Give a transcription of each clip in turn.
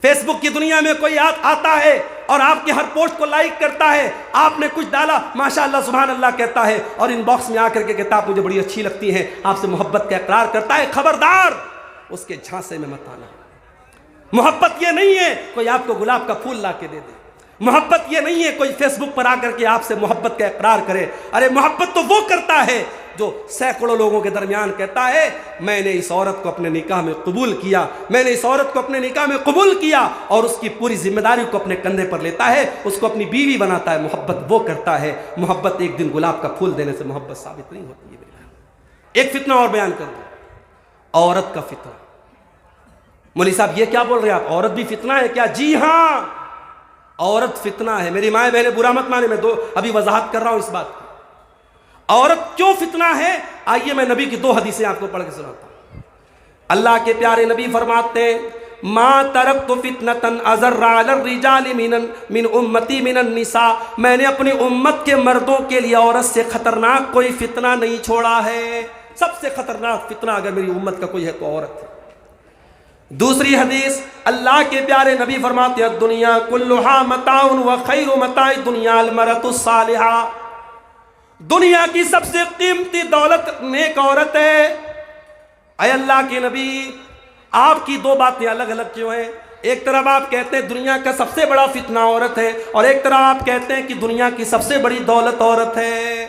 Face بک کی دنیا میں کوئی آتا ہے اور آپ کی ہر پوسٹ کو لائک کرتا ہے، آپ نے کچھ ڈالا ماشاءاللہ سبحان اللہ کہتا ہے، اور ان باکس میں آ کر کے کہتا ہے مجھے بڑی اچھی لگتی ہے، آپ سے محبت کا اقرار کرتا ہے، خبردار اس کے جھانسے میں مت آنا۔ محبت یہ نہیں ہے کوئی آپ کو گلاب کا پھول لا کے دے دے، محبت یہ نہیں ہے کوئی فیس بک پر آ کر کے آپ سے محبت کا اقرار کرے۔ ارے محبت تو وہ کرتا ہے جو سینکڑوں لوگوں کے درمیان کہتا ہے میں نے اس عورت کو اپنے نکاح میں قبول کیا، میں نے اس عورت کو اپنے نکاح میں قبول کیا، اور اس کی پوری ذمہ داری کو اپنے کندھے پر لیتا ہے، اس کو اپنی بیوی بناتا ہے۔ محبت وہ کرتا ہے، محبت ایک دن گلاب کا پھول دینے سے محبت ثابت نہیں ہوتی ہے۔ ایک فتنہ اور بیان کر دوں، عورت کا فتنہ۔ مولوی صاحب یہ کیا بول رہے ہیں آپ، عورت بھی فتنہ ہے کیا؟ جی ہاں، عورت فتنہ ہے۔ میری مائیں بہنیں برا مت مانے، میں ابھی وضاحت کر رہا ہوں اس بات کی۔ عورت کیوں فتنہ ہے؟ آئیے میں نبی کی 2 حدیثیں آپ کو پڑھ کے سناتا ہوں۔ اللہ کے پیارے نبی فرماتے ہیں ما ترکت فتنة اضر علی الرجال من امتی من النساء، میں نے اپنی امت کے مردوں کے لیے عورت سے خطرناک کوئی فتنہ نہیں چھوڑا ہے۔ سب سے خطرناک فتنہ اگر میری امت کا کوئی ہے تو عورت ہے۔ دوسری حدیث اللہ کے پیارے نبی فرماتے ہیں الدنیا کلھا متاع وخیر متاع الدنیا المرأة الصالحہ، دنیا کی سب سے قیمتی دولت نیک عورت ہے۔ اے اللہ کے نبی، آپ کی 2 باتیں الگ الگ کیوں ہیں؟ ایک طرف آپ کہتے ہیں دنیا کا سب سے بڑا فتنہ عورت ہے، اور ایک طرف آپ کہتے ہیں کہ دنیا کی سب سے بڑی دولت عورت ہے۔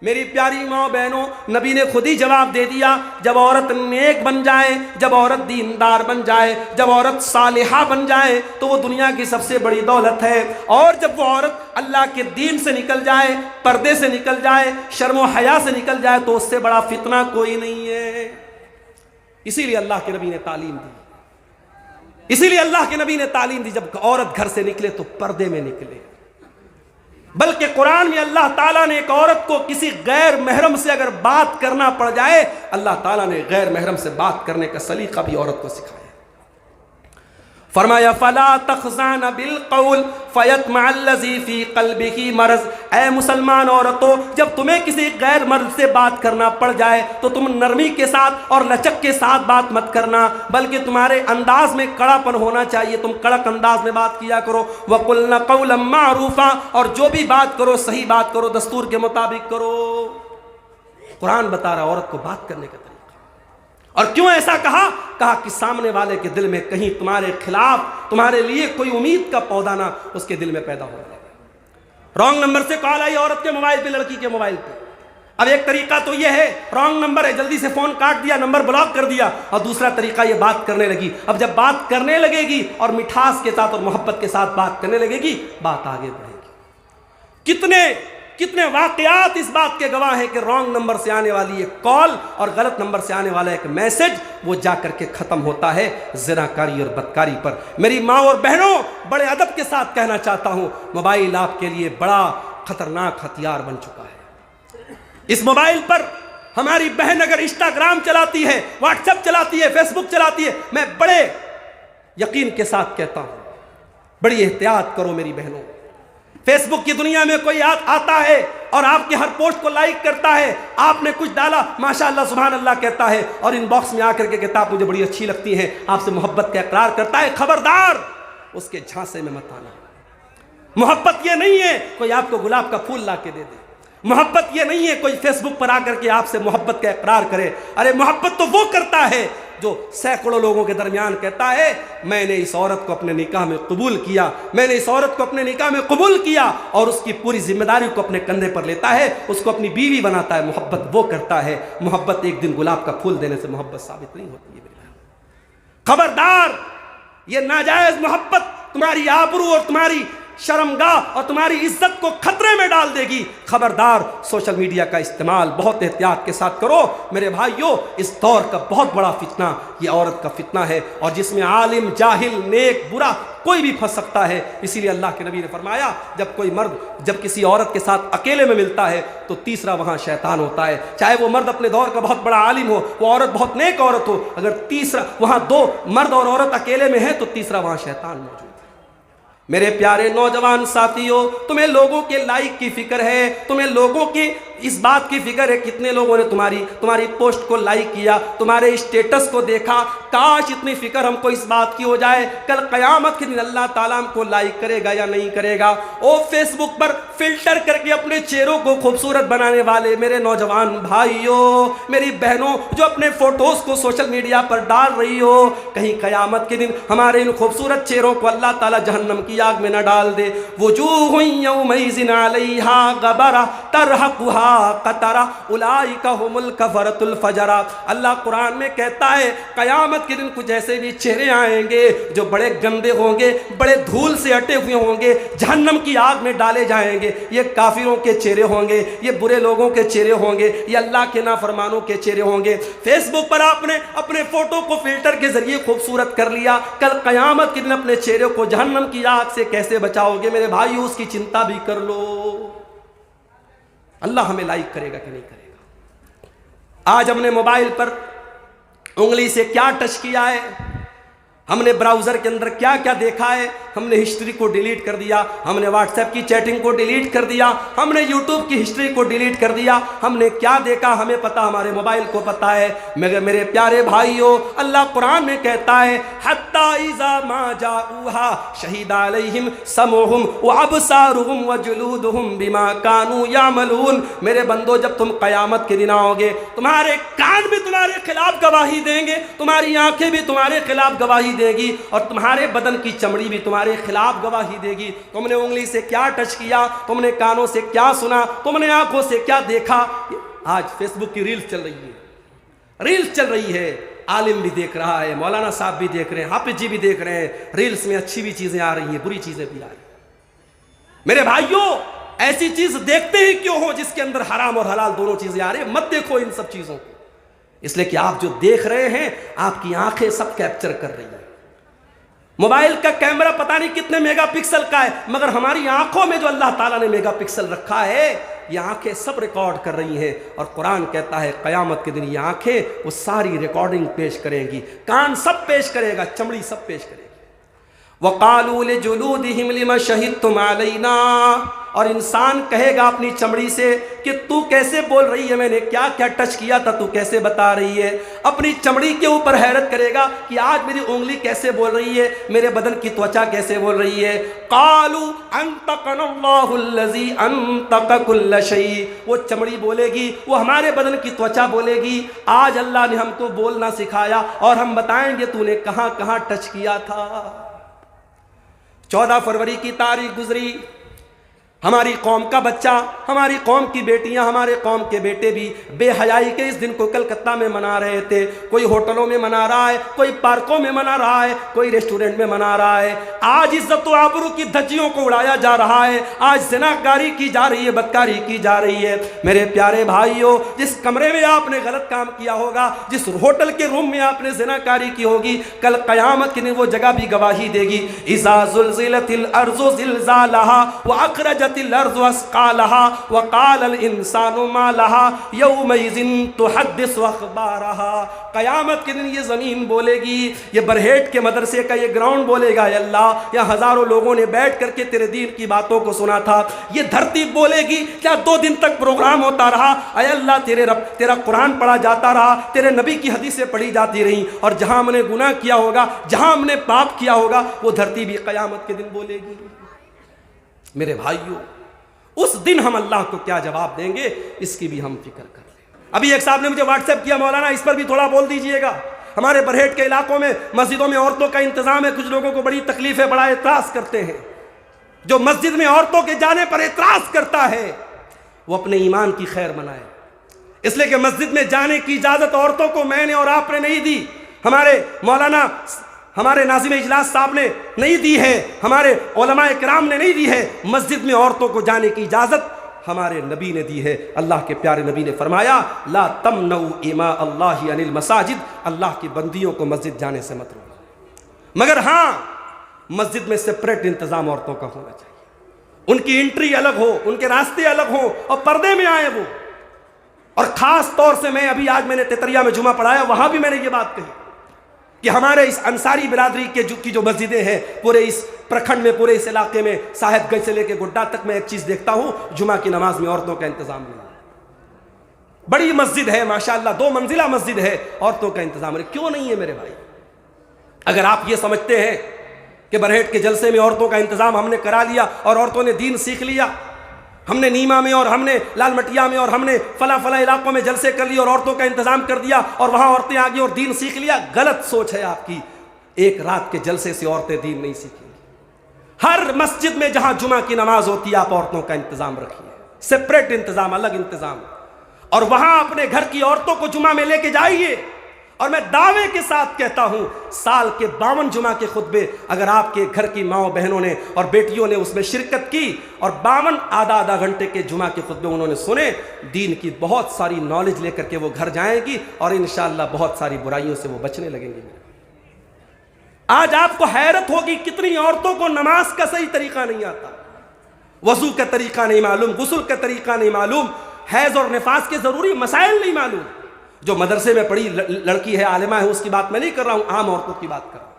میری پیاری ماں بہنوں، نبی نے خود ہی جواب دے دیا، جب عورت نیک بن جائے، جب عورت دیندار بن جائے، جب عورت صالحہ بن جائے تو وہ دنیا کی سب سے بڑی دولت ہے، اور جب وہ عورت اللہ کے دین سے نکل جائے، پردے سے نکل جائے، شرم و حیا سے نکل جائے تو اس سے بڑا فتنہ کوئی نہیں ہے۔ اسی لیے اللہ کے نبی نے تعلیم دی، اسی لیے اللہ کے نبی نے تعلیم دی جب عورت گھر سے نکلے تو پردے میں نکلے۔ بلکہ قرآن میں اللہ تعالیٰ نے ایک عورت کو کسی غیر محرم سے اگر بات کرنا پڑ جائے، اللہ تعالیٰ نے غیر محرم سے بات کرنے کا سلیقہ بھی عورت کو سکھایا۔ فرمایا فَلَا تَخْضَعْنَ بِالْقَوْلِ فَيَطْمَعَ الَّذِي فِي قَلْبِهِ مَرَضٌ، اے مسلمان عورتوں، جب تمہیں کسی غیر مرد سے بات کرنا پڑ جائے تو تم نرمی کے ساتھ اور لچک کے ساتھ بات مت کرنا، بلکہ تمہارے انداز میں کڑا پن ہونا چاہیے، تم کڑک انداز میں بات کیا کرو۔ وَقُلْنَ قَوْلًا مَعْرُوفًا، اور جو بھی بات کرو صحیح بات کرو، دستور کے مطابق کرو۔ قرآن بتا رہا عورت کو بات کرنے کا طریقہ۔ اور کیوں ایسا کہا؟ کہا کہ سامنے والے کے دل میں کہیں تمہارے خلاف، تمہارے لیے کوئی امید کا پودا نہ اس کے دل میں پیدا ہو جائے۔ رانگ نمبر سے کال آئی عورت کے موبائل پہ، لڑکی کے موبائل پہ۔ اب ایک طریقہ تو یہ ہے رانگ نمبر ہے، جلدی سے فون کاٹ دیا، نمبر بلاک کر دیا، اور دوسرا طریقہ یہ بات کرنے لگی۔ اب جب بات کرنے لگے گی اور مٹھاس کے ساتھ اور محبت کے ساتھ بات کرنے لگے گی، بات آگے بڑھے گی۔ کتنے واقعات اس بات کے گواہ ہیں کہ رانگ نمبر سے آنے والی ایک کال اور غلط نمبر سے آنے والا ایک میسج وہ جا کر کے ختم ہوتا ہے زناکاری اور بدکاری پر۔ میری ماں اور بہنوں، بڑے ادب کے ساتھ کہنا چاہتا ہوں، موبائل آپ کے لیے بڑا خطرناک ہتھیار بن چکا ہے۔ اس موبائل پر ہماری بہن اگر انسٹاگرام چلاتی ہے، واٹس ایپ چلاتی ہے، فیس بک چلاتی ہے، میں بڑے یقین کے ساتھ کہتا ہوں بڑی احتیاط کرو میری بہنوں۔ فیس بک کی دنیا میں کوئی آتا ہے اور آپ کی ہر پوسٹ کو لائک کرتا ہے، آپ نے کچھ ڈالا ماشاءاللہ سبحان اللہ کہتا ہے، اور ان باکس میں آ کر کے کہتا ہے مجھے بڑی اچھی لگتی ہے، آپ سے محبت کا اقرار کرتا ہے، خبردار اس کے جھانسے میں مت آنا۔ محبت یہ نہیں ہے کوئی آپ کو گلاب کا پھول لا کے دے دے، محبت یہ نہیں ہے کوئی فیس بک پر آ کر کے آپ سے محبت کا اقرار کرے۔ ارے محبت تو وہ کرتا ہے جو سینکڑوں لوگوں کے درمیان کہتا ہے میں نے اس عورت کو اپنے نکاح میں قبول کیا، میں نے اس عورت کو اپنے نکاح میں قبول کیا، اور اس کی پوری ذمہ داری کو اپنے کندھے پر لیتا ہے، اس کو اپنی بیوی بناتا ہے۔ محبت وہ کرتا ہے، محبت ایک دن گلاب کا پھول دینے سے محبت ثابت نہیں ہوتی ہے۔ خبردار، یہ ناجائز محبت تمہاری آبرو اور تمہاری شرمگاہ اور تمہاری عزت کو خطرے میں ڈال دے گی۔ خبردار، سوشل میڈیا کا استعمال بہت احتیاط کے ساتھ کرو میرے بھائیوں۔ اس دور کا بہت بڑا فتنہ یہ عورت کا فتنہ ہے، اور جس میں عالم، جاہل، نیک، برا کوئی بھی پھنس سکتا ہے۔ اسی لیے اللہ کے نبی نے فرمایا جب کوئی مرد جب کسی عورت کے ساتھ اکیلے میں ملتا ہے تو تیسرا وہاں شیطان ہوتا ہے، چاہے وہ مرد اپنے دور کا بہت بڑا عالم ہو، وہ عورت بہت نیک عورت ہو، اگر تیسرا وہاں 2 مرد اور عورت اکیلے میں ہیں تو تیسرا وہاں شیطان موجود ہے۔ میرے پیارے نوجوان ساتھیوں، تمہیں لوگوں کے لائک کی فکر ہے، تمہیں لوگوں کی اس بات کی فکر ہے کتنے لوگوں نے تمہاری پوسٹ کو لائک کیا، تمہارے اسٹیٹس کو دیکھا. کاش اتنی فکر ہم کو اس بات کی ہو جائے کل قیامت کے دن اللہ تعالیٰ ہم کو لائک کرے گا یا نہیں کرے گا. فیس بک پر فلٹر کر کے اپنے چہروں کو خوبصورت بنانے والے میرے نوجوان بھائیوں، میری بہنوں جو اپنے فوٹوز کو سوشل میڈیا پر ڈال رہی ہو، کہیں قیامت کے دن ہمارے ان خوبصورت چہروں کو اللہ تعالیٰ جہنم کی آگ میں نہ ڈال دے. وجوہ یومئذ علیہا غبرہ ترہقہا قطرہ اولئک ھم الکفرۃ الفجرہ. اللہ قرآن میں کہتا ہے قیامت کے دن کچھ ایسے بھی چہرے آئیں گے جو بڑے گندے ہوں گے، بڑے دھول سے اٹے ہوئے ہوں گے، جہنم کی آگ میں ڈالے جائیں گے. یہ کافروں کے چہرے ہوں گے، یہ برے لوگوں کے چہرے ہوں گے، یہ اللہ کے نافرمانوں کے چہرے ہوں گے. فیس بک پر آپ نے اپنے فوٹو کو فلٹر کے ذریعے خوبصورت کر لیا، کل قیامت کے دن اپنے چہرے کو جہنم کی آگ سے کیسے بچاؤ گے؟ میرے بھائیو اس کی چنتا بھی کر لو. اللہ ہمیں لائک کرے گا کہ نہیں کرے گا؟ آج ہم نے موبائل پر انگلی سے کیا ٹچ کیا ہے، ہم نے براؤزر کے اندر کیا کیا دیکھا ہے، ہم نے ہسٹری کو ڈیلیٹ کر دیا، ہم نے واٹس ایپ کی چیٹنگ کو ڈیلیٹ کر دیا، ہم نے یوٹیوب کی ہسٹری کو ڈیلیٹ کر دیا. ہم نے کیا دیکھا ہمیں پتا، ہمارے موبائل کو پتا ہے. مگر میرے پیارے بھائیوں، اللہ قرآن میں کہتا ہے حتی اذا ما جاؤہا شہید علیہم سمعہم وابصارہم وجلودہم بما کانوا یعملون. میرے بندو جب تم قیامت کے دن آؤ گے، تمہارے کان بھی تمہارے خلاف گواہی دیں گے، تمہاری آنکھیں بھی تمہارے خلاف گواہی دے گی، اور تمہارے بدن کی چمڑی بھی تمہارے خلاف گواہی دے گی. تم نے انگلی سے کیا ٹچ کیا، تم نے کانوں سے کیا سنا، تم نے آنکھوں سے کیا دیکھا. آج فیس بک کی ریلز چل رہی ہے، ریلز چل رہی ہے، عالم بھی دیکھ رہا ہے، مولانا صاحب بھی دیکھ رہے ہیں، حافظ جی بھی دیکھ رہے ہیں. ریلز میں اچھی بھی چیزیں آ رہی ہیں، بری چیزیں بھی آ رہی ہیں. میرے بھائیوں ایسی چیز دیکھتے ہی کیوں ہو جس کے اندر حرام اور حلال دونوں چیزیں آ رہی ہیں؟ مت دیکھو ان سب چیزوں کو، اس لیے کہ آپ جو دیکھ رہے ہیں آپ کی آنکھیں سب کیپچر کر رہی ہیں. موبائل کا کیمرہ پتہ نہیں کتنے میگا پکسل کا ہے، مگر ہماری آنکھوں میں جو اللہ تعالیٰ نے میگا پکسل رکھا ہے یہ آنکھیں سب ریکارڈ کر رہی ہیں. اور قرآن کہتا ہے قیامت کے دن یہ آنکھیں وہ ساری ریکارڈنگ پیش کریں گی، کان سب پیش کرے گا، چمڑی سب پیش کرے گی. وَقَالُوا لِجُلُودِهِمْ لِمَ شَهِدتُّمْ عَلَيْنَا. اور انسان کہے گا اپنی چمڑی سے کہ تو کیسے بول رہی ہے، میں نے کیا کیا ٹچ کیا تھا، تو کیسے بتا رہی ہے. اپنی چمڑی کے اوپر حیرت کرے گا کہ آج میری انگلی کیسے بول رہی ہے، میرے بدن کی توچا کیسے بول رہی ہے. قالوا انطقنا اللہ الذی انطق کل شیء. وہ چمڑی بولے گی، وہ ہمارے بدن کی توچا بولے گی آج اللہ نے ہم کو بولنا سکھایا، اور ہم بتائیں گے تو نے کہاں کہاں ٹچ کیا تھا. 14 فروری کی تاریخ گزری، ہماری قوم کا بچہ، ہماری قوم کی بیٹیاں، ہمارے قوم کے بیٹے بھی بے حیائی کے اس دن کو کلکتہ میں منا رہے تھے. کوئی ہوٹلوں میں منا رہا ہے، کوئی پارکوں میں منا رہا ہے، کوئی ریسٹورنٹ میں منا رہا ہے. آج عزت و آبرو کی دھجیوں کو اڑایا جا رہا ہے، آج زناکاری کی جا رہی ہے، بدکاری کی جا رہی ہے. میرے پیارے بھائیوں، جس کمرے میں آپ نے غلط کام کیا ہوگا، جس ہوٹل کے روم میں آپ نے زناکاری کی ہوگی، کل قیامت کے دن وہ جگہ بھی گواہی دے گی. اذا زلزلت الارض زلزالها واخرجت الارض اثقالها وقال الانسان ما لها يومئذ تحدث اخبارها. قیامت کے دن یہ زمین بولے گی، یہ برہیٹ کے مدرسے کا یہ گراؤنڈ بولے گا، یا اللہ یا ہزاروں لوگوں نے بیٹھ کر کے تیرے دین کی باتوں کو سنا تھا. یہ دھرتی بولے گی، کیا 2 دن تک پروگرام ہوتا رہا، اے اللہ تیرے رب تیرا قرآن پڑھا جاتا رہا، تیرے نبی کی حدیثیں پڑھی جاتی رہیں، اور جہاں ہم نے گناہ کیا ہوگا، جہاں ہم نے پاپ کیا ہوگا، وہ دھرتی بھی قیامت کے دن بولے گی. میرے بھائیوں اس دن ہم اللہ کو کیا جواب دیں گے، اس کی بھی ہم فکر کر لیں. ابھی ایک صاحب نے مجھے واٹس ایپ کیا، مولانا اس پر بھی تھوڑا بول دیجئے گا. ہمارے برہیٹ کے علاقوں میں مسجدوں میں عورتوں کا انتظام ہے، کچھ لوگوں کو بڑی تکلیف ہے، بڑا اعتراض کرتے ہیں. جو مسجد میں عورتوں کے جانے پر اعتراض کرتا ہے وہ اپنے ایمان کی خیر منائے، اس لیے کہ مسجد میں جانے کی اجازت عورتوں کو میں نے اور آپ نے نہیں دی، ہمارے مولانا ہمارے ناظم اجلاس صاحب نے نہیں دی ہے، ہمارے علماء کرام نے نہیں دی ہے. مسجد میں عورتوں کو جانے کی اجازت ہمارے نبی نے دی ہے. اللہ کے پیارے نبی نے فرمایا لا تمنعوا اماء اللہ عن المساجد. اللہ کی بندیوں کو مسجد جانے سے مت روکو، مگر ہاں مسجد میں سپریٹ انتظام عورتوں کا ہونا چاہیے، ان کی انٹری الگ ہو، ان کے راستے الگ ہوں، اور پردے میں آئے وہ. اور خاص طور سے میں آج میں نے تیتریا میں جمعہ پڑھایا، وہاں بھی میں نے یہ بات کہی کہ ہمارے اس انصاری برادری کی جو مسجدیں ہیں پورے اس پرکھنڈ میں، پورے اس علاقے میں، صاحب گنج سے لے کے گڈا تک، میں ایک چیز دیکھتا ہوں، جمعہ کی نماز میں عورتوں کا انتظام نہیں. بڑی مسجد ہے ماشاءاللہ، 2 منزلہ مسجد ہے، عورتوں کا انتظام ہے، کیوں نہیں ہے میرے بھائی؟ اگر آپ یہ سمجھتے ہیں کہ برہیٹ کے جلسے میں عورتوں کا انتظام ہم نے کرا لیا اور عورتوں نے دین سیکھ لیا، ہم نے نیما میں اور ہم نے لال مٹیا میں اور ہم نے فلاں علاقوں میں جلسے کر لیے اور عورتوں کا انتظام کر دیا اور وہاں عورتیں آ گئی اور دین سیکھ لیا، غلط سوچ ہے آپ کی۔ ایک رات کے جلسے سے عورتیں دین نہیں سیکھیں گی۔ ہر مسجد میں جہاں جمعہ کی نماز ہوتی ہے آپ عورتوں کا انتظام رکھیے، سپریٹ انتظام، الگ انتظام، اور وہاں اپنے گھر کی عورتوں کو جمعہ میں لے کے جائیے۔ اور میں دعوے کے ساتھ کہتا ہوں سال کے 52 جمعہ کے خطبے اگر آپ کے گھر کی ماؤں بہنوں نے اور بیٹیوں نے اس میں شرکت کی اور 52 آدھا گھنٹے کے جمعہ کے خطبے انہوں نے سنے، دین کی بہت ساری نالج لے کر کے وہ گھر جائیں گی اور انشاءاللہ بہت ساری برائیوں سے وہ بچنے لگیں گی۔ آج آپ کو حیرت ہوگی کتنی عورتوں کو نماز کا صحیح طریقہ نہیں آتا، وضو کا طریقہ نہیں معلوم، غسل کا طریقہ نہیں معلوم، حیض اور نفاس کے ضروری مسائل نہیں معلوم۔ جو مدرسے میں پڑھی لڑکی ہے، عالمہ ہے، اس کی بات میں نہیں کر رہا ہوں، عام عورتوں کی بات کر رہا ہوں۔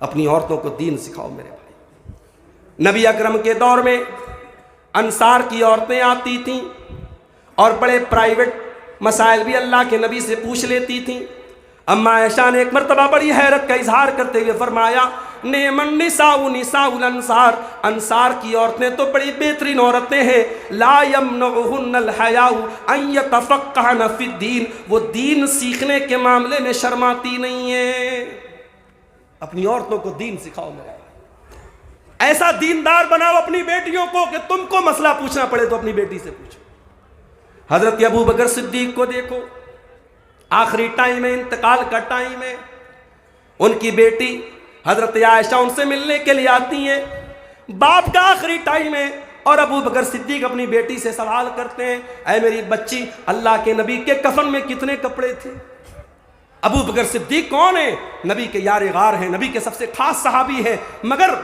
اپنی عورتوں کو دین سکھاؤ میرے بھائی۔ نبی اکرم کے دور میں انصار کی عورتیں آتی تھیں اور بڑے پرائیویٹ مسائل بھی اللہ کے نبی سے پوچھ لیتی تھیں۔ اما عائشہ نے ایک مرتبہ بڑی حیرت کا اظہار کرتے ہوئے فرمایا، نعم النساء نساء الانصار، انصار کی عورتیں تو بڑی بہترین عورتیں ہیں، لا یمنعہن الحیاء ان یتفقہن فی الدین، وہ دین سیکھنے کے معاملے میں شرماتی نہیں ہیں۔ اپنی عورتوں کو دین سکھاؤ میرے بھائی، ایسا دیندار بناؤ اپنی بیٹیوں کو کہ تم کو مسئلہ پوچھنا پڑے تو اپنی بیٹی سے پوچھو۔ حضرت ابو بکر صدیق کو دیکھو، آخری ٹائم میں، انتقال کا ٹائم ہے، ان کی بیٹی حضرت عائشہ ان سے ملنے کے لیے آتی ہیں، باپ کا آخری ٹائم ہے اور ابو بکر صدیق اپنی بیٹی سے سوال کرتے ہیں، اے میری بچی، اللہ کے نبی کے کفن میں کتنے کپڑے تھے؟ ابو بکر صدیق کون ہیں؟ نبی کے یار غار ہیں، نبی کے سب سے خاص صحابی ہیں، مگر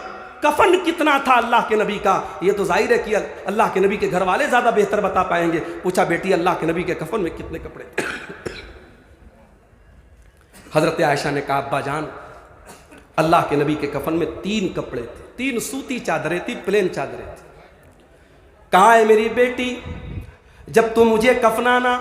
کفن کتنا تھا اللہ کے نبی کا؟ یہ تو ظاہر ہے کہ اللہ کے نبی کے گھر والے زیادہ بہتر بتا پائیں گے۔ پوچھا، بیٹی اللہ کے نبی کے کفن میں کتنے کپڑے تھے؟ حضرت عائشہ نے کہا، ابا جان، اللہ کے نبی کے کفن میں 3 کپڑے تھے، 3 سوتی چادریں تھی، پلین چادریں تھی۔ کہا، ہے میری بیٹی، جب تم مجھے کفنانا،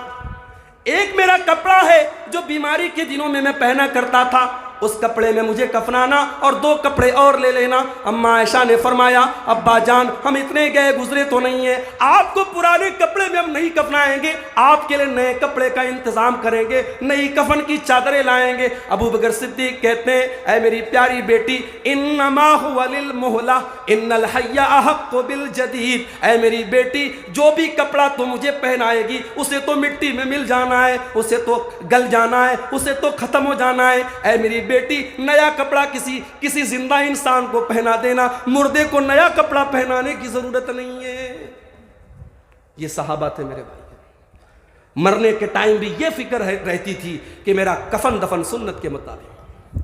ایک میرا کپڑا ہے جو بیماری کے دنوں میں پہنا کرتا تھا، اس کپڑے میں مجھے کفنانا اور 2 کپڑے اور لے لینا۔ اما عائشہ نے فرمایا، ابا جان، ہم اتنے گئے گزرے تو نہیں ہیں، آپ کو پرانے کپڑے میں ہم نہیں کفنائیں گے، آپ کے لیے نئے کپڑے کا انتظام کریں گے، نئی کفن کی چادریں لائیں گے۔ ابو بکر صدیق کہتے ہیں، اے میری پیاری بیٹی، انما هو للمہلہ ان الحی احق بالجدید، اے میری بیٹی، جو بھی کپڑا تو مجھے پہنائے گی اسے تو مٹی میں مل جانا ہے، اسے تو گل جانا ہے، اسے تو ختم ہو جانا ہے۔ اے میری بیٹی، نیا کپڑا کسی زندہ انسان کو پہنا دینا، مردے کو نیا کپڑا پہنانے کی ضرورت نہیں ہے۔ یہ صحابہ تھے میرے بھائی، مرنے کے ٹائم بھی یہ فکر رہتی تھی کہ میرا کفن دفن سنت کے مطابق۔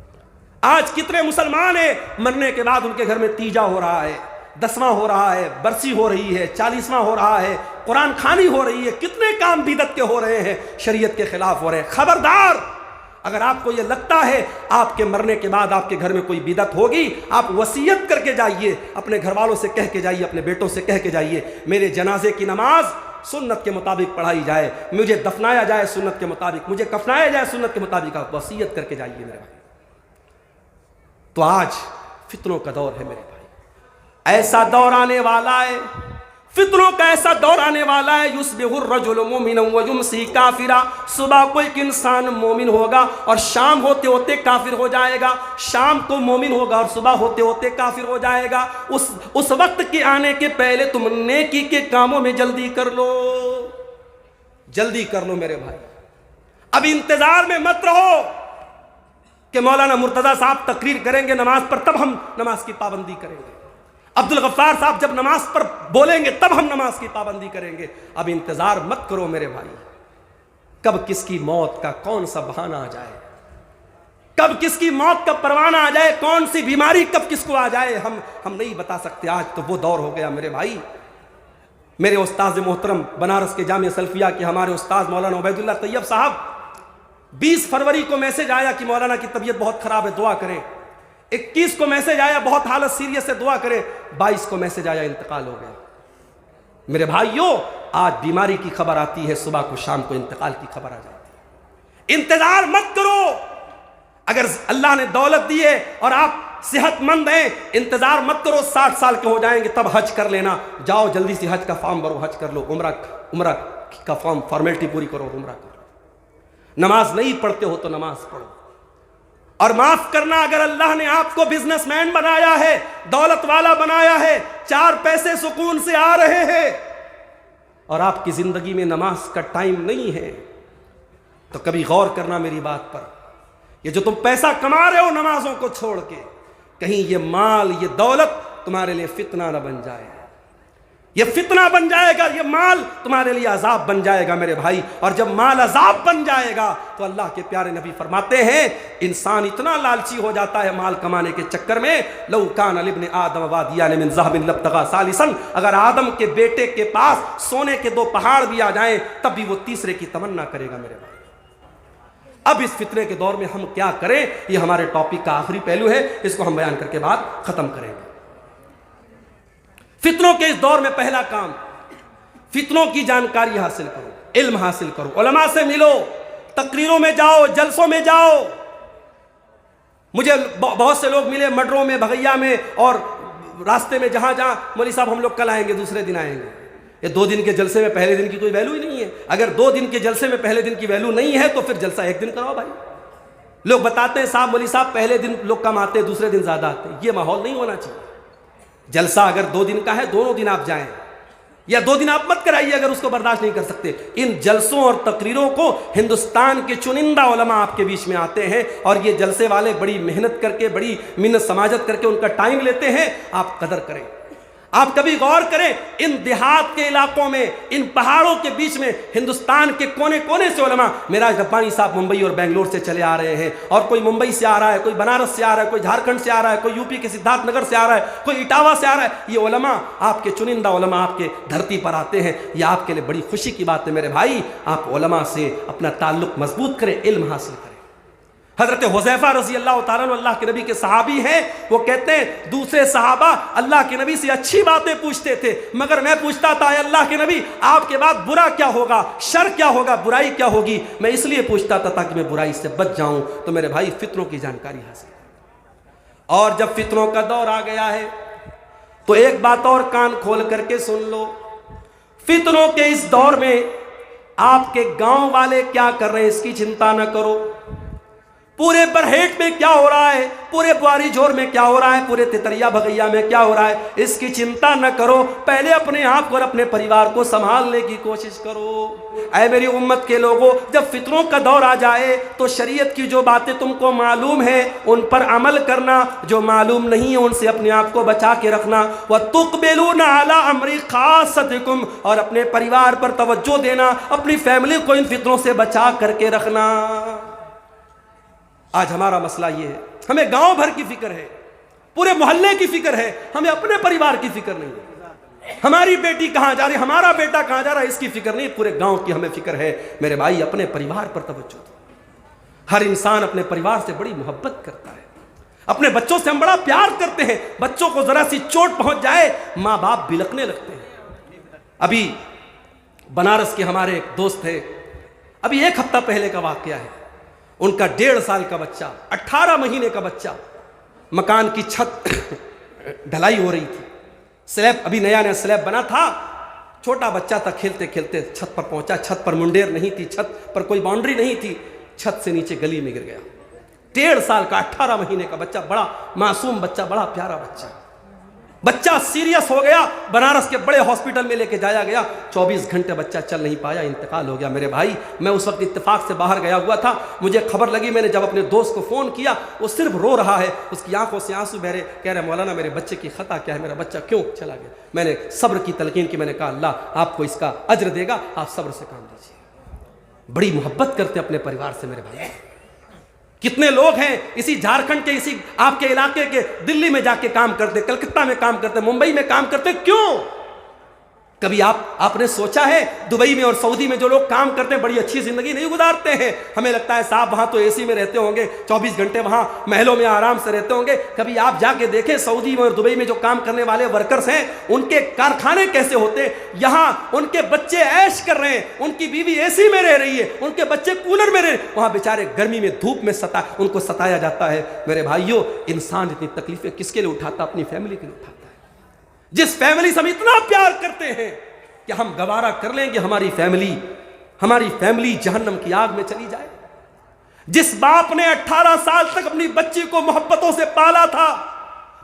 آج کتنے مسلمان ہیں مرنے کے بعد ان کے گھر میں تیجا ہو رہا ہے، 10واں ہو رہا ہے، برسی ہو رہی ہے، 40واں ہو رہا ہے، قرآن خوانی ہو رہی ہے، کتنے کام بدعت کے ہو رہے ہیں، شریعت کے خلاف ہو رہے ہیں۔ خبردار، اگر آپ کو یہ لگتا ہے آپ کے مرنے کے بعد آپ کے گھر میں کوئی بدعت ہوگی، آپ وصیت کر کے جائیے، اپنے گھر والوں سے کہہ کے جائیے، اپنے بیٹوں سے کہہ کے جائیے، میرے جنازے کی نماز سنت کے مطابق پڑھائی جائے، مجھے دفنایا جائے سنت کے مطابق، مجھے کفنایا جائے سنت کے مطابق، آپ وصیت کر کے جائیے میرے بھائی۔ تو آج فتنوں کا دور ہے میرے بھائی، ایسا دور آنے والا ہے، فتنوں کا ایسا دور آنے والا ہے، یصبح الرجل مومنا ویمسی کافرا، صبح کو ایک انسان مومن ہوگا اور شام ہوتے ہوتے کافر ہو جائے گا، شام کو مومن ہوگا اور صبح ہوتے ہوتے کافر ہو جائے گا۔ اس وقت کے آنے کے پہلے تم نیکی کے کاموں میں جلدی کر لو، جلدی کر لو میرے بھائی۔ اب انتظار میں مت رہو کہ مولانا مرتضیٰ صاحب تقریر کریں گے نماز پر تب ہم نماز کی پابندی کریں گے، عبد الغفار صاحب جب نماز پر بولیں گے تب ہم نماز کی پابندی کریں گے۔ اب انتظار مت کرو میرے بھائی، کب کس کی موت کا کون سا بہانہ آ جائے، کب کس کی موت کا پروانہ آ جائے، کون سی بیماری کب کس کو آ جائے، ہم نہیں بتا سکتے۔ آج تو وہ دور ہو گیا میرے بھائی۔ میرے استاذ محترم بنارس کے جامعہ سلفیہ کے ہمارے استاذ مولانا عبید اللہ طیب صاحب، 20 فروری کو میسج آیا کہ مولانا کی طبیعت بہت خراب ہے، دعا کریں۔ 21 کو میسج آیا بہت حالت سیریس ہے، دعا کریں۔ 22 کو میسج آیا انتقال ہو گیا۔ میرے بھائیوں، آج بیماری کی خبر آتی ہے، صبح کو شام کو انتقال کی خبر آ جاتی ہے۔ انتظار مت کرو، اگر اللہ نے دولت دی ہے اور آپ صحت مند ہیں، انتظار مت کرو 60 سال کے ہو جائیں گے تب حج کر لینا، جاؤ جلدی سے حج کا فارم بھرو، حج کر لو، عمرہ کا فارمیلٹی پوری کرو، عمرہ کرو۔ نماز نہیں پڑھتے ہو تو نماز پڑھو۔ اور معاف کرنا، اگر اللہ نے آپ کو بزنس مین بنایا ہے، دولت والا بنایا ہے، 4 پیسے سکون سے آ رہے ہیں، اور آپ کی زندگی میں نماز کا ٹائم نہیں ہے، تو کبھی غور کرنا میری بات پر۔ یہ جو تم پیسہ کما رہے ہو نمازوں کو چھوڑ کے، کہیں یہ مال، یہ دولت تمہارے لیے فتنہ نہ بن جائے، یہ فتنہ بن جائے گا، یہ مال تمہارے لیے عذاب بن جائے گا میرے بھائی۔ اور جب مال عذاب بن جائے گا تو اللہ کے پیارے نبی فرماتے ہیں انسان اتنا لالچی ہو جاتا ہے مال کمانے کے چکر میں، لو کان لابن آدم وادیان من ذهب لابتغى ثالثا، اگر آدم کے بیٹے کے پاس سونے کے 2 پہاڑ بھی آ جائیں تب بھی وہ تیسرے کی تمنا کرے گا میرے بھائی۔ اب اس فتنے کے دور میں ہم کیا کریں، یہ ہمارے ٹاپک کا آخری پہلو ہے، اس کو ہم بیان کر کے بعد ختم کریں گے۔ فتنوں کے اس دور میں پہلا کام، فتنوں کی جانکاری حاصل کرو، علم حاصل کرو، علماء سے ملو، تقریروں میں جاؤ، جلسوں میں جاؤ۔ مجھے بہت سے لوگ ملے مڈروں میں، بھگیا میں، اور راستے میں جہاں مولوی صاحب ہم لوگ کل آئیں گے، دوسرے دن آئیں گے۔ یہ 2 دن کے جلسے میں پہلے دن کی کوئی ویلو ہی نہیں ہے۔ اگر 2 دن کے جلسے میں پہلے دن کی ویلو نہیں ہے تو پھر جلسہ 1 دن کراؤ بھائی۔ لوگ بتاتے ہیں صاحب مولوی صاحب پہلے دن لوگ کم آتے ہیں، دوسرے دن زیادہ آتے ہیں، یہ ماحول نہیں ہونا چاہیے۔ جلسہ اگر 2 دن کا ہے، دونوں دن آپ جائیں، یا 2 دن آپ مت کرائیے اگر اس کو برداشت نہیں کر سکتے۔ ان جلسوں اور تقریروں کو ہندوستان کے چنندہ علماء آپ کے بیچ میں آتے ہیں، اور یہ جلسے والے بڑی محنت کر کے، بڑی منت سماجت کر کے ان کا ٹائم لیتے ہیں، آپ قدر کریں۔ آپ کبھی غور کریں، ان دیہات کے علاقوں میں، ان پہاڑوں کے بیچ میں ہندوستان کے کونے کونے سے علماء، میراج ربانی صاحب ممبئی اور بنگلور سے چلے آ رہے ہیں، اور کوئی ممبئی سے آ رہا ہے، کوئی بنارس سے آ رہا ہے، کوئی جھارکھنڈ سے آ رہا ہے، کوئی یوپی کے سدھارتھ نگر سے آ رہا ہے، کوئی اٹاوا سے آ رہا ہے۔ یہ علماء آپ کے چنندہ علماء آپ کے دھرتی پر آتے ہیں، یہ آپ کے لیے بڑی خوشی کی بات ہے میرے بھائی۔ آپ علماء سے اپنا تعلق مضبوط کریں، علم حاصل کریں۔ حضرت حذیفہ رضی اللہ تعالیٰ عنہ اللہ کے نبی کے صحابی ہیں، وہ کہتے ہیں دوسرے صحابہ اللہ کے نبی سے اچھی باتیں پوچھتے تھے، مگر میں پوچھتا تھا اے اللہ کے نبی آپ کے بعد برا کیا ہوگا، شر کیا ہوگا، برائی کیا ہوگی، میں اس لیے پوچھتا تھا تاکہ میں برائی سے بچ جاؤں۔ تو میرے بھائی فتنوں کی جانکاری حاصل کریں۔ اور جب فتنوں کا دور آ گیا ہے تو ایک بات اور کان کھول کر کے سن لو، فتنوں کے اس دور میں آپ کے گاؤں والے کیا کر رہے ہیں اس کی چنتا نہ کرو۔ پورے برہیٹ میں کیا ہو رہا ہے، پورے بواری جھور میں کیا ہو رہا ہے، پورے تتریا بھگیا میں کیا ہو رہا ہے، اس کی چنتا نہ کرو۔ پہلے اپنے آپ کو اور اپنے پریوار کو سنبھالنے کی کوشش کرو۔ اے میری امت کے لوگوں، جب فتنوں کا دور آ جائے تو شریعت کی جو باتیں تم کو معلوم ہیں ان پر عمل کرنا، جو معلوم نہیں ہے ان سے اپنے آپ کو بچا کے رکھنا۔ وَتُقْبِلُونَ عَلَىٰ أَمْرِ خَاصَّتِكُمْ، اور اپنے پریوار پر توجہ دینا، اپنی فیملی کو ان فتنوں سے بچا کر کے رکھنا۔ آج ہمارا مسئلہ یہ ہے، ہمیں گاؤں بھر کی فکر ہے، پورے محلے کی فکر ہے، ہمیں اپنے پریوار کی فکر نہیں ہے۔ ہماری بیٹی کہاں جا رہی، ہمارا بیٹا کہاں جا رہا ہے، اس کی فکر نہیں، پورے گاؤں کی ہمیں فکر ہے۔ میرے بھائی اپنے پریوار پر توجہ دو۔ ہر انسان اپنے پریوار سے بڑی محبت کرتا ہے، اپنے بچوں سے ہم بڑا پیار کرتے ہیں۔ بچوں کو ذرا سی چوٹ پہنچ جائے ماں باپ بلکنے لگتے ہیں۔ ابھی بنارس کے ہمارے ایک دوست ہے، ابھی 1 ہفتہ پہلے کا واقعہ ہے، ان کا 1.5 سال کا بچہ، 18 مہینے کا بچہ، مکان کی چھت ڈھلائی ہو رہی تھی، سلیب ابھی نیا نیا سلیب بنا تھا، چھوٹا بچہ تھا، کھیلتے کھیلتے چھت پر پہنچا، چھت پر منڈیر نہیں تھی، چھت پر کوئی باؤنڈری نہیں تھی، چھت سے نیچے گلی میں گر گیا۔ 1.5 سال کا 18 مہینے کا بچہ، بڑا معصوم بچہ، بڑا پیارا بچہ سیریس ہو گیا، بنارس کے بڑے ہاسپٹل میں لے کے جایا گیا، 24 گھنٹے بچہ چل نہیں پایا، انتقال ہو گیا۔ میرے بھائی میں اس وقت اتفاق سے باہر گیا ہوا تھا، مجھے خبر لگی، میں نے جب اپنے دوست کو فون کیا، وہ صرف رو رہا ہے، اس کی آنکھوں سے آنسو بہ رہے، کہہ رہے مولانا میرے بچے کی خطا کیا ہے، میرا بچہ کیوں چلا گیا۔ میں نے صبر کی تلقین کی، میں نے کہا اللہ آپ کو اس کا اجر دے گا، آپ صبر سے کام لیجیے۔ بڑی محبت کرتے اپنے پریوار سے میرے بھائی۔ کتنے لوگ ہیں اسی جھارکھنڈ کے، اسی آپ کے علاقے کے، دلی میں جا کے کام کرتے، کلکتہ میں کام کرتے، ممبئی میں کام کرتے، کیوں؟ کبھی آپ نے سوچا ہے دبئی میں اور سعودی میں جو لوگ کام کرتے ہیں بڑی اچھی زندگی نہیں گزارتے ہیں؟ ہمیں لگتا ہے صاحب وہاں تو اے سی میں رہتے ہوں گے، 24 گھنٹے وہاں محلوں میں آرام سے رہتے ہوں گے۔ کبھی آپ جا کے دیکھیں سعودی میں اور دبئی میں جو کام کرنے والے ورکرز ہیں ان کے کارخانے کیسے ہوتے ہیں؟ یہاں ان کے بچے عیش کر رہے ہیں، ان کی بیوی اے سی میں رہ رہی ہے، ان کے بچے کولر میں رہ رہے ہیں، وہاں بیچارے گرمی میں دھوپ میں ان کو ستایا جاتا ہے۔ میرے بھائیوں، انسان اتنی تکلیفیں کس کے لیے اٹھاتا؟ اپنی فیملی کے لیے اٹھاتا ہے۔ جس فیملی سے ہم اتنا پیار کرتے ہیں کہ ہم گوارا کر لیں گے ہماری فیملی جہنم کی آگ میں چلی جائے۔ جس باپ نے 18 سال تک اپنی بچی کو محبتوں سے پالا تھا،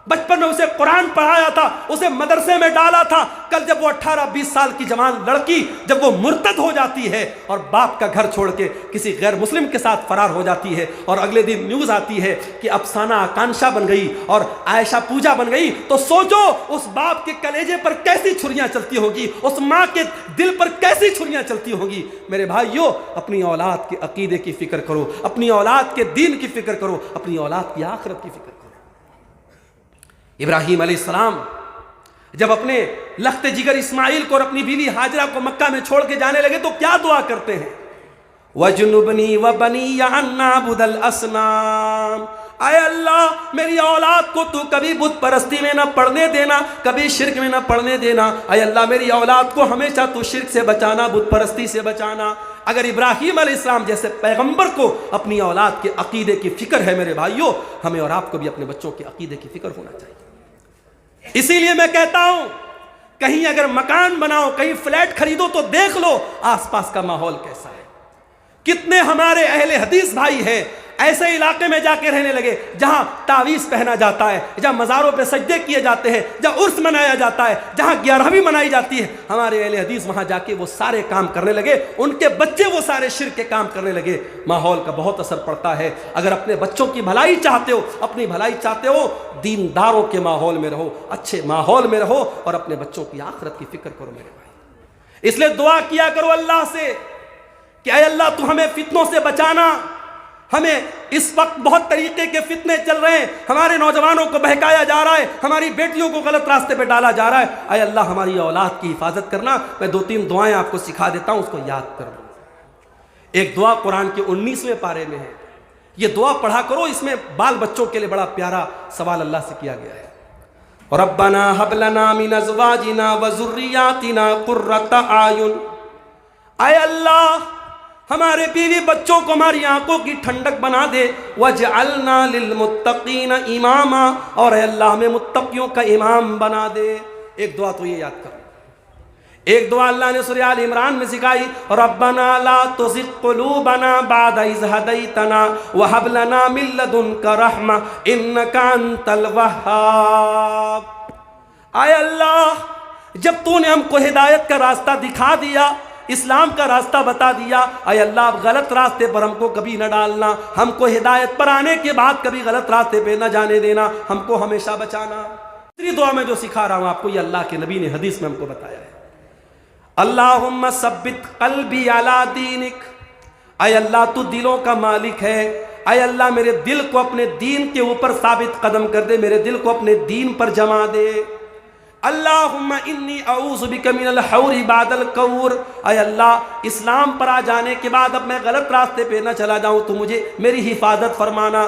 بچپن میں اسے قرآن پڑھایا تھا، اسے مدرسے میں ڈالا تھا، کل جب وہ 18-20 سال کی جوان لڑکی جب وہ مرتد ہو جاتی ہے اور باپ کا گھر چھوڑ کے کسی غیر مسلم کے ساتھ فرار ہو جاتی ہے، اور اگلے دن نیوز آتی ہے کہ افسانہ آکانشا بن گئی اور عائشہ پوجا بن گئی، تو سوچو اس باپ کے کلیجے پر کیسی چھریاں چلتی ہوگی، اس ماں کے دل پر کیسی چھریاں چلتی ہوگی۔ میرے بھائیوں، اپنی اولاد کے عقیدے کی فکر کرو، اپنی اولاد کے دین کی فکر کرو، اپنی اولاد کی آخرت کی فکر کرو۔ ابراہیم علیہ السلام جب اپنے لخت جگر اسماعیل کو اور اپنی بیوی ہاجرہ کو مکہ میں چھوڑ کے جانے لگے تو کیا دعا کرتے ہیں؟ وَجْنُبْنِي وَبَنِيَّ أَن نَّعْبُدَ الْأَصْنَامَ، اے اللہ میری اولاد کو تو کبھی بت پرستی میں نہ پڑنے دینا، کبھی شرک میں نہ پڑنے دینا۔ اے اللہ میری اولاد کو ہمیشہ تو شرک سے بچانا، بت پرستی سے بچانا۔ اگر ابراہیم علیہ السلام جیسے پیغمبر کو اپنی اولاد کے عقیدے کی فکر ہے، میرے بھائیوں، ہمیں اور آپ کو بھی اپنے بچوں کے عقیدے کی فکر ہونا چاہیے۔ اسی لیے میں کہتا ہوں کہیں اگر مکان بناؤ، کہیں فلیٹ خریدو تو دیکھ لو آس پاس کا ماحول کیسا ہے۔ کتنے ہمارے اہل حدیث بھائی ہیں ایسے علاقے میں جا کے رہنے لگے جہاں تعویذ پہنا جاتا ہے، جہاں مزاروں پہ سجدے کیے جاتے ہیں، جہاں عرس منایا جاتا ہے، جہاں 11ویں منائی جاتی ہے۔ ہمارے اہل حدیث وہاں جا کے وہ سارے کام کرنے لگے، ان کے بچے وہ سارے شرک کے کام کرنے لگے۔ ماحول کا بہت اثر پڑتا ہے۔ اگر اپنے بچوں کی بھلائی چاہتے ہو، اپنی بھلائی چاہتے ہو، دینداروں کے ماحول میں رہو، اچھے ماحول میں رہو اور اپنے بچوں کی آخرت کی فکر کرو میرے بھائی۔ اس لیے دعا کیا کرو اللہ سے کہ اے اللہ تو ہمیں فتنوں سے بچانا۔ ہمیں اس وقت بہت طریقے کے فتنے چل رہے ہیں، ہمارے نوجوانوں کو بہکایا جا رہا ہے، ہماری بیٹیوں کو غلط راستے پہ ڈالا جا رہا ہے۔ اے اللہ ہماری اولاد کی حفاظت کرنا۔ میں 2-3 دعائیں آپ کو سکھا دیتا ہوں، اس کو یاد کر لو۔ ایک دعا قرآن کے 19ویں پارے میں ہے، یہ دعا پڑھا کرو، اس میں بال بچوں کے لیے بڑا پیارا سوال اللہ سے کیا گیا ہے۔ ربنا ہب لنا من ازواجنا وذریاتنا قرۃ اعین، اے اللہ ہمارے بیوی بچوں کو ہماری آنکھوں کی ٹھنڈک بنا دے۔ وَجْعَلْنَا لِلْمُتَّقِينَ إِمَامًا، اور اے اللہ ہمیں متقیوں کا امام بنا دے۔ ایک دعا تو یہ یاد کرو۔ ایک دعا اللہ نے سورہ آل عمران میں سکھائی، رَبَّنَا لَا تُزِغْ قُلُوبَنَا بَعْدَ إِذْ هَدَيْتَنَا وَهَبْ لَنَا مِن لَّدُنكَ رَحْمَةً إِنَّكَ أَنتَ الْوَهَّابُ۔ اے اللہ جب تو نے ہم کو ہدایت کا راستہ دکھا دیا، اسلام کا راستہ بتا دیا، اے اللہ اب غلط راستے پر ہم کو کبھی نہ ڈالنا، ہم کو ہدایت پر آنے کے بعد کبھی غلط راستے پہ نہ جانے دینا، ہم کو ہمیشہ بچانا۔ تیسری دعا میں جو سکھا رہا ہوں آپ کو، یہ اللہ کے نبی نے حدیث میں ہم کو بتایا ہے۔ اللہم ثبت قلبی علی دینک، اے اللہ تو دلوں کا مالک ہے، اے اللہ میرے دل کو اپنے دین کے اوپر ثابت قدم کر دے، میرے دل کو اپنے دین پر جما دے۔ اللہم انی اعوذ بک من الحور بعد القور، اے اللہ اسلام پر آ جانے کے بعد اب میں غلط راستے پہ نہ چلا جاؤں، تو مجھے میری حفاظت فرمانا۔